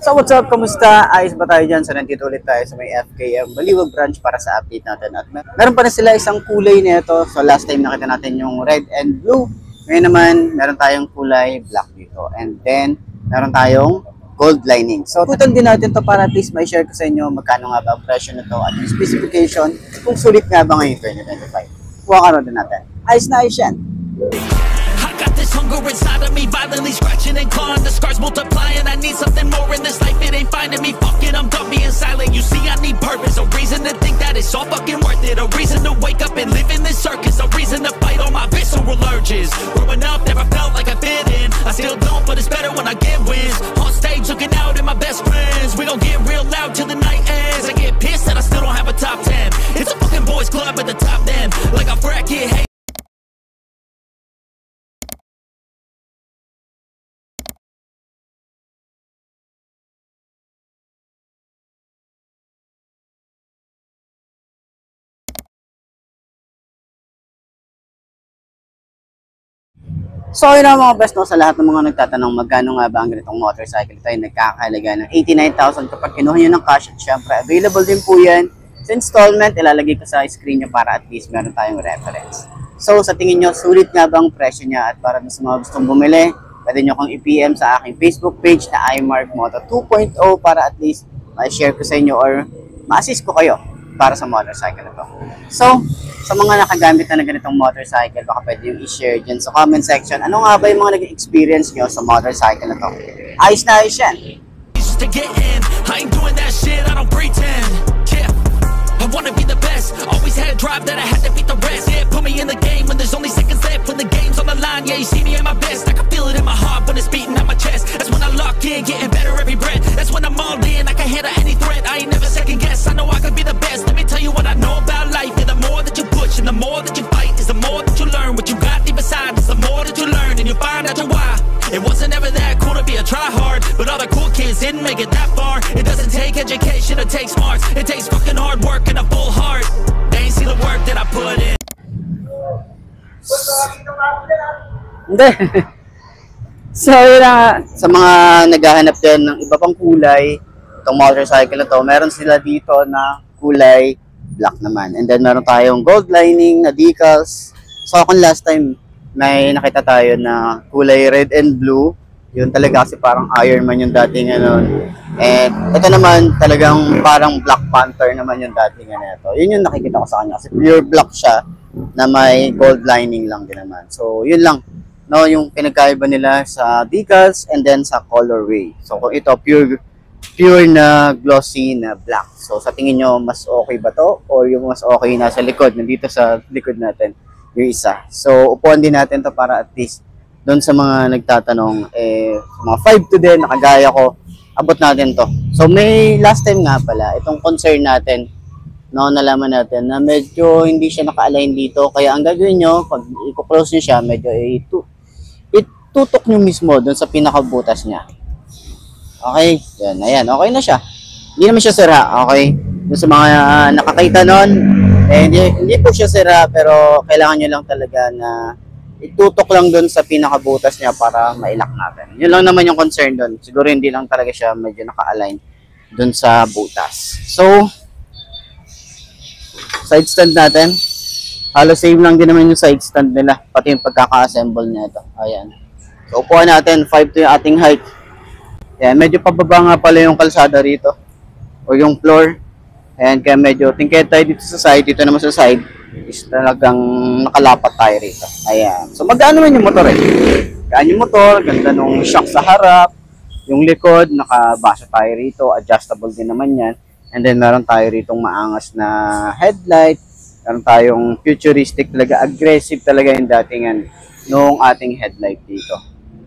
So what's up? Kamusta? Ayos ba tayo dyan? So nandito ulit tayo sa may FKM Baliwag branch para sa update natin. At meron pa na sila isang kulay nito. So last time nakita natin yung red and blue. Ngayon naman, meron tayong kulay black dito. And then, meron tayong gold lining. So tutan din natin to para at least may share ko sa inyo magkano nga ba ang presyo nito at yung specification kung sulit nga ba ngayon 2025. Kuha ka rin din natin. Ayos na ayos yan. Hunger inside of me, violently scratching and clawing. The scars multiplying. I need something more in this life. It ain't finding me. Fuck it, I'm done being silent. You see, I need purpose. A reason to think that it's all fucking worth it. A reason to wake up and live in this circus. A reason to fight all my visceral urges. Growing up, never felt like I fit in. I still don't, but it's better when I get wins. On stage, looking out at my best friends. We gon' get real loud till the night ends. I get pissed that I still don't have a top 10. It's a fucking boys club at the top then. Like a bracket, hey. So yun na mga best, no, sa lahat ng mga nagtatanong magkano nga ba ang ganitong motorcycle tayo nagkakahalaga ng 89,000 kapag kinuha nyo ng cash at syempre available din po yan sa installment. Ilalagay ko sa screen nyo para at least meron tayong reference. So sa tingin nyo, sulit nga bang presyo niya? At para sa mga gustong bumili, pwede nyo kong i-PM sa aking Facebook page na iMarkMoto 2.0 para at least ma-share ko sa inyo or ma-assist ko kayo para sa motorcycle na to. So, sa mga nakagamit na ganitong motorcycle, baka pwede yung i-share dyan sa comment section. Ano nga ba yung mga nag-experience nyo sa motorcycle na to? Ayos na ayos yan! To get in, I ain't doing that shit, I don't pretend. Yeah, I wanna be the best. Always had a drive that I had to beat the rest. Yeah, put me in the game when there's only seconds left. When the game's on the line, yeah, you see me at my best. I can feel it in my heart when it's beating at my chest. That's when I lock in, getting better every breath. That's when I'm all in, I can handle any threat. I ain't never second guess, I know I can be the best. Let me tell you what I know about life. Yeah, the more that you push and the more that you fight is the more that you learn. What you got deep inside is the more that you learn, and you find out your why. It wasn't ever that cool to be a try-hard, but all the cool kids didn't make it that far. It doesn't take education, it takes smarts. It takes fucking hard work and a full heart. They ain't see the work that I put in. Hindi. So yun na, sa mga naghahanap din ng iba pang kulay, itong motorcycle na to, meron sila dito na kulay black naman. And then meron tayong gold lining na decals. So kung last time may nakita tayo na kulay red and blue, yun talaga kasi parang Iron Man yung dating ano. And ito naman talagang parang Black Panther naman yung dating ano ito. Yun yung nakikita ko sa kanya kasi pure black siya na may gold lining lang din naman. So yun lang, no, yung pinagkaiba nila sa decals and then sa colorway. So kung ito pure na glossy na black. So sa tingin nyo, mas okay ba to? Or yung mas okay na sa likod, nandito sa likod natin yung isa. So upuan din natin to para at least doon sa mga nagtatanong, mga 5 to din, nakagaya ko, abot natin to. So may last time nga pala, itong concern natin, no, nalaman natin na medyo hindi siya naka-align dito. Kaya ang gagawin nyo, pag i-close nyo siya, medyo itutok nyo mismo doon sa pinakabutas niya. Okay, yan, ayan, okay na siya. Hindi naman siya sira, okay. Doon sa mga nakakita nun, hindi po siya sira, pero kailangan nyo lang talaga na itutok lang doon sa pinakabutas niya para mailak natin. Yun lang naman yung concern doon. Siguro hindi lang talaga siya medyo naka-align doon sa butas. So, side stand natin. Halos same lang din naman yung side stand nila. Pati yung pagkaka-assemble nito. Ayan. So, upuan natin. 5 to yung ating height. Ayan. Medyo pababa nga pala yung kalsada rito. O yung floor. Ayan. Kaya medyo tingked tayo dito sa side. Dito naman sa side is talagang nakalapat tayo rito. Ayan. So, magkano naman yung motor Gaan yung motor. Ganda nung shock sa harap. Yung likod, nakabasa tayo rito. Adjustable din naman yan. And then, meron tayo ritong maangas na headlight. Meron tayong futuristic talaga. Aggressive talaga yung datingan nung ating headlight dito.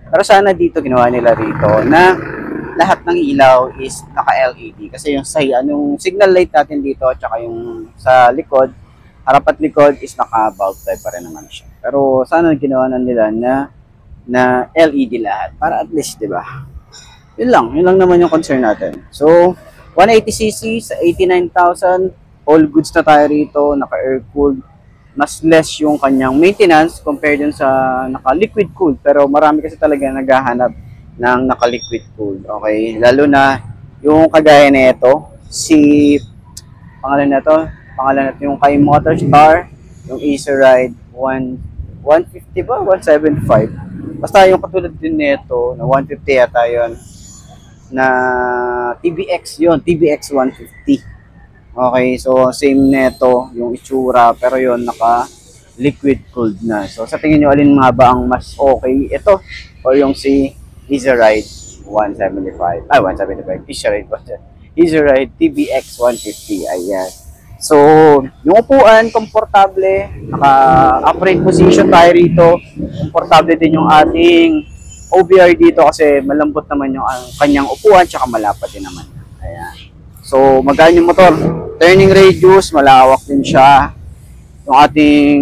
Pero sana dito ginawa nila rito na lahat ng ilaw is naka-LED. Kasi yung signal light natin dito at saka yung sa likod, harap at likod is naka-bulb type pa rin naman siya. Pero sana ginawa na nila na LED lahat para at least, 'di ba? Yun lang naman yung concern natin. So, 180cc sa 89,000, all goods na tayo rito, naka-air cooled. Mas less yung kanyang maintenance compared dun sa naka-liquid cooled. Pero marami kasi talaga naghahanap ng naka-liquid cooled. Okay? Lalo na yung kagaya nito, pangalan na yung kay Motorstar, yung Easy Ride 150 ba? 175. Basta yung katulad din nito, na 150 yata yun, na TBX yun, TBX 150. Okay, so same neto yung itsura, pero yun naka liquid cooled na. So sa tingin nyo, alin nga ba ang mas okay? Ito o yung si Easy Ride 175? 175. Easy Ride TBX 150. Ayan. So, yung upuan, komportable. Naka-upright position tayo rito. Komportable din yung ating OBR dito kasi malambot naman yung kanyang upuan tsaka malapad din naman. Ayan. So, magaan yung motor. Turning radius, malawak din siya. Yung ating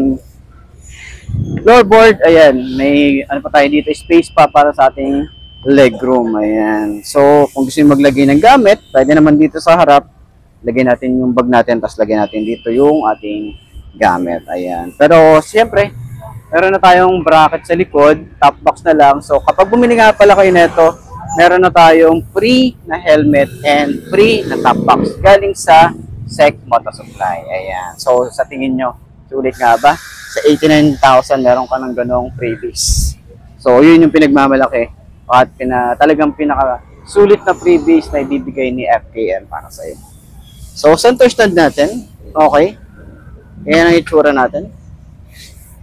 floorboard, ayan, may ano pa tayo dito, space pa para sa ating legroom. Ayan. So, kung gusto nyo maglagay ng gamit, pwede naman dito sa harap. Lagyan natin yung bag natin, tapos lagyan natin dito yung ating gamit. Ayan. Pero, siyempre, meron na tayong bracket sa likod, top box na lang. So, kapag bumili nga pala kayo nito, meron na tayong free na helmet and free na top box galing sa SEC Moto Supply. Ayan. So, sa tingin nyo, sulit nga ba? Sa 89,000, meron ka ng ganong freebies. So, yun yung pinagmamalaki at talagang pinaka sulit na freebies na ibibigay ni FKM para sa iyo. So, center stand natin. Okay. Ayan ang itsura natin.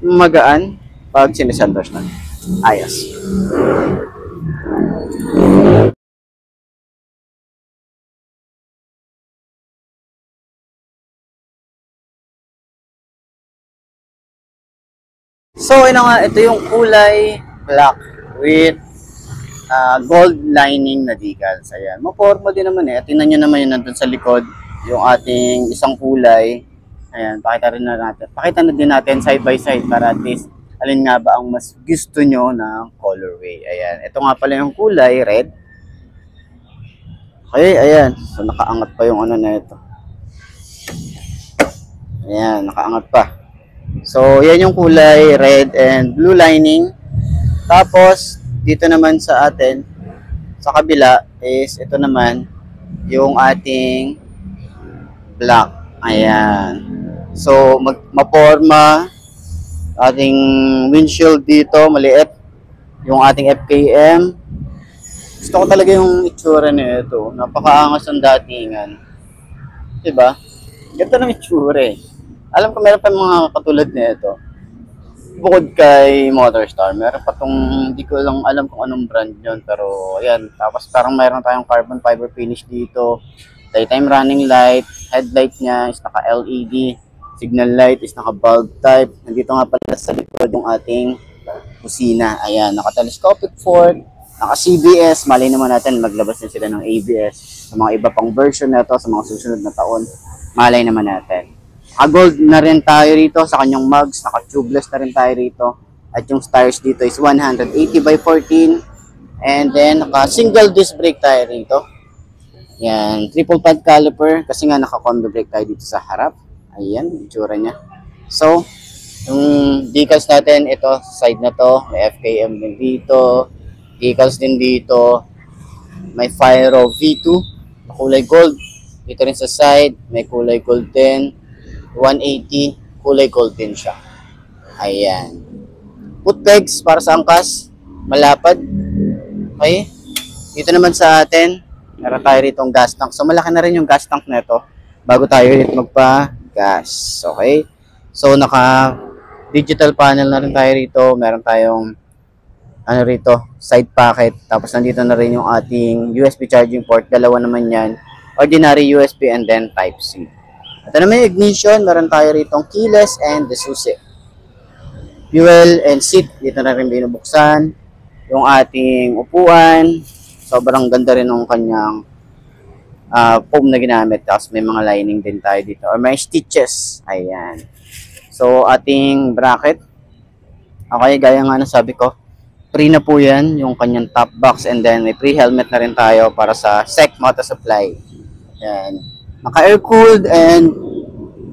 Magaan pag sinesenter stand. Ayos. So, ito yung kulay black with gold lining na decals. Ayan. Maporma din naman eh. Tingnan nyo naman yun nandun sa likod. Yung ating isang kulay. Ayan. Pakita na din natin side by side para at least alin nga ba ang mas gusto nyo ng colorway. Ayan. Ito nga pala yung kulay, red. Okay, ayan. So, nakaangat pa yung ano na ito. Ayan, nakaangat pa. So, yan yung kulay, red and blue lining. Tapos, dito naman sa atin, sa kabila, is ito naman, yung ating black. Ayan. So, maporma, ating windshield dito, maliit. Yung ating FKM. Gusto ko talaga yung itsura nito. Napakaangas ang datingan. Diba? Ganda ng itsura eh. Alam ko meron pa mga katulad nito. Bukod kay Motorstar, meron pa tong, hindi ko lang alam kung anong brand yun, pero ayan, tapos parang meron tayong carbon fiber finish dito, daytime running light, headlight niya is naka LED, signal light is naka bulb type, nandito nga pala sa likod yung ating kusina, ayan, naka telescopic fork, naka CBS, mali naman natin maglabas na sila ng ABS, sa mga iba pang version na to, sa mga susunod na taon, malay naman natin. Gold na rin tayo rito sa kanyang mugs, naka-tubeless na rin tayo rito. At yung tires dito is 180/14. And then, naka-single disc brake tayo rito. Yan, triple pad caliper kasi nga naka-combi brake tayo dito sa harap. Ayan, itsura niya. So, yung decals natin, ito, side na to, may FKM din dito. Decals din dito. May Fyro V2, kulay gold. Dito rin sa side, may kulay gold din. 180, kulay gold din siya. Ayan. Foot pegs para sa angkas, malapad. Okay. Dito naman sa atin, meron tayo ritong gas tank. So malaki na rin yung gas tank na ito bago tayo ulit magpa-gas. Okay. So naka digital panel na rin tayo rito. Meron tayong ano rito, side pocket. Tapos nandito na rin yung ating USB charging port. Dalawa naman yan. Ordinary USB and then Type-C. Ito naman yung ignition, meron tayo ritong keyless and the susi. Fuel and seat, dito na rin binubuksan. Yung ating upuan, sobrang ganda rin ng kanyang foam na ginamit. Tapos may mga lining din tayo dito. Or may stitches. Ayan. So, ating bracket. Okay, gaya nga na sabi ko, free na po yan, yung kanyang top box. And then may free helmet na rin tayo para sa SEC Moto Supply. Ayan. Naka-air-cooled and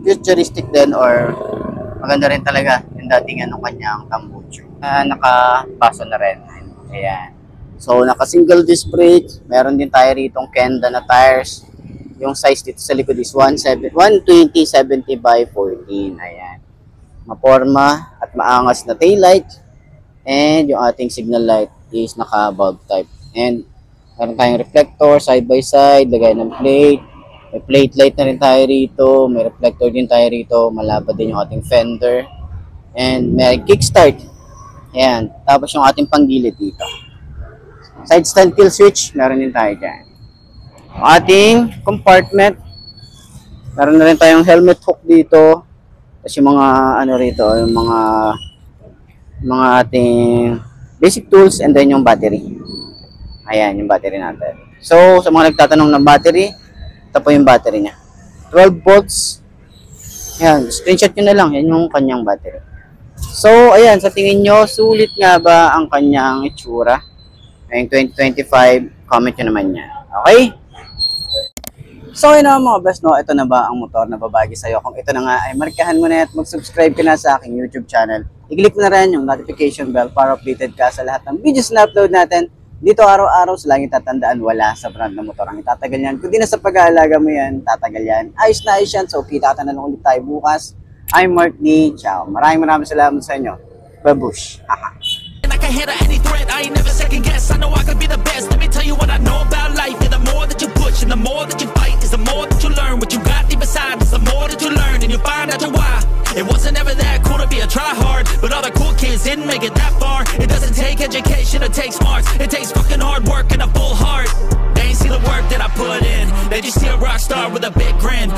futuristic din or maganda rin talaga yung datingan ng kanyang tambucho. Nakapaso na rin. Ayan. So, naka-single disc brake. Meron din tayo rito Kenda na tires. Yung size dito sa likod is 120/70 by 14. Ayan. Maporma at maangas na taillight. And yung ating signal light is naka-bulb type. And meron tayong reflector side by side. Lagay ng plate. May plate light na rin tayo rito. May reflector din tayo rito. Malapad din yung ating fender. And may kickstart. Ayan. Tapos yung ating panggilid dito. Side stand kill switch. Meron din tayo dyan. Yung ating compartment. Meron na rin tayong helmet hook dito. Tapos yung mga ano rito. Yung mga ating basic tools and then yung battery. Ayan yung battery natin. So sa mga nagtatanong ng battery, ito po yung battery niya. 12 volts. Ayan. Screenshot nyo na lang. Yan yung kanyang battery. So, ayan, sa tingin nyo, sulit nga ba ang kanyang itsura? Ngayong 2025, comment nyo naman yan. Okay? So, yun na mga best, no? Ito na ba ang motor na babagi sa'yo? Kung ito na nga, ay markahan mo na at mag-subscribe ka na sa aking YouTube channel. I-click mo na rin yung notification bell para updated ka sa lahat ng videos na upload natin. Dito araw-araw sa laging tatandaan, wala sa brand na motor ang itatagal yan. Kung di na sa pag-aalaga mo yan, tatagal yan. Ayos na ayos yan. So, kita na lang ulit tayo bukas. I'm Mark D. Ciao. Maraming salamat sa inyo. Babush. Aha. And I can handle any threat, I ain't never second guess. I know I can be the best, let me tell you what I know about life. And the more that you push and the more that you fight is the more that you learn. What you got deep inside is the more that you learn. And you find out your why. It wasn't ever that cool to be a try-hard, but all the cool kids didn't make it that far. It doesn't take education, it takes smarts. It takes fucking hard work and a full heart. They ain't see the work that I put in. They just see a rock star with a big grin.